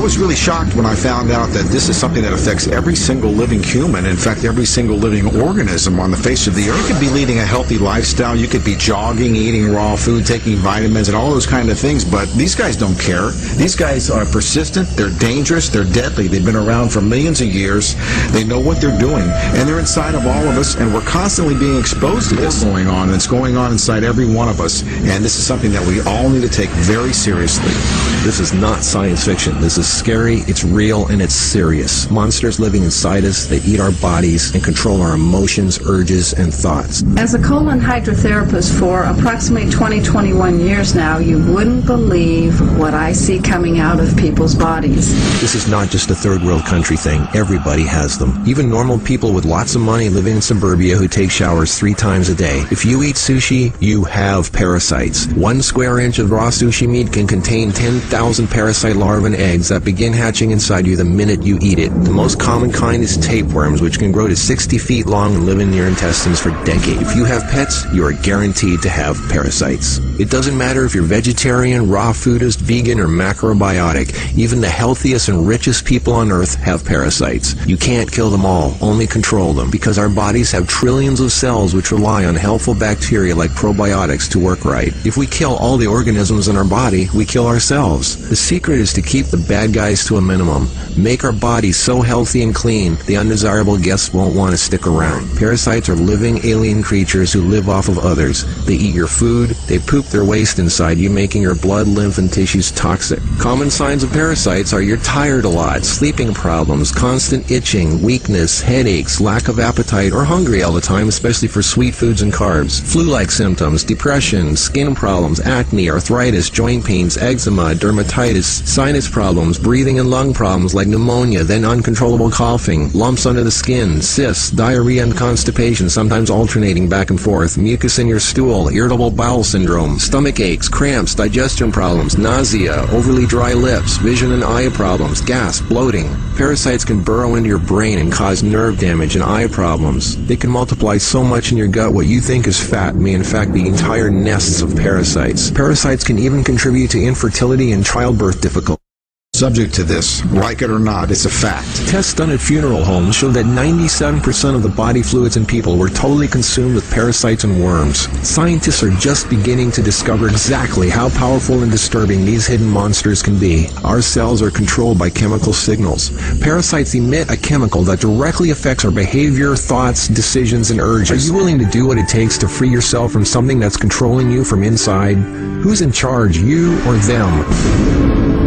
was really shocked when I found out that this is something that affects every single living human, in fact, every single living organism on the face of the earth. You could be leading a healthy lifestyle, you could be jogging, eating raw food, taking vitamins, and all those kind of things, but these guys don't care. These guys are persistent, they're dangerous, they're deadly. They've been around for millions of years. They know what they're doing, and they're inside of all of us, and we're constantly being exposed to this going on, and it's going on inside every one of us, and this is something that we all need to take very seriously. This is not science fiction. This is scary, it's real, and it's serious. Monsters living inside us, they eat our bodies and control our emotions, urges, and thoughts. As a colon hydrotherapist for approximately 21 years now, you wouldn't believe what I see coming out of people's bodies. This is not just a third world country thing. Everybody has them. Even normal people with lots of money living in suburbia who take showers 3 times a day. If you eat sushi, you have parasites. 1 square inch of raw sushi meat can contain 10,000 parasite larvae and eggs that begin hatching inside you the minute you eat it. The most common kind is tapeworms, which can grow to 60 feet long and live in your intestines for decades. If you have pets, you are guaranteed to have parasites. It doesn't matter if you're vegetarian, raw foodist, vegan, or macrobiotic. Even the healthiest and richest people on earth have parasites. You can't kill them all, only control them, because our bodies have trillions of cells which rely on helpful bacteria like probiotics to work right. If we kill all the organisms in our body, we kill ourselves. The secret is to keep the bad guys to a minimum. Make our bodies so healthy and clean, the undesirable guests won't want to stick around. Parasites are living alien creatures who live off of others. They eat your food, they poop their waste inside you, making your blood, lymph, and tissues toxic. Common signs of parasites are you're tired a lot, sleeping problems, constant itching, weakness, headaches, lack of appetite, or hungry all the time, especially for sweet foods and carbs. Flu-like symptoms, depression, skin problems, acne, arthritis, joint pains, eczema, dermatitis, sinus problems, breathing and lung problems like pneumonia, then uncontrollable coughing, lumps under the skin, cysts, diarrhea and constipation, sometimes alternating back and forth, mucus in your stool, irritable bowel syndrome, stomach aches, cramps, digestion problems, nausea, overly dry lips, vision and eye problems, gas, bloating. Parasites can burrow into your brain and cause nerve damage and eye problems. They can multiply so much in your gut what you think is fat may in fact be entire nests of parasites. Parasites can even contribute to infertility and childbirth difficulties. Subject to this, like it or not, it's a fact. Tests done at funeral homes show that 97% of the body fluids in people were totally consumed with parasites and worms. Scientists are just beginning to discover exactly how powerful and disturbing these hidden monsters can be. Our cells are controlled by chemical signals. Parasites emit a chemical that directly affects our behavior, thoughts, decisions, and urges. Are you willing to do what it takes to free yourself from something that's controlling you from inside? Who's in charge, you or them?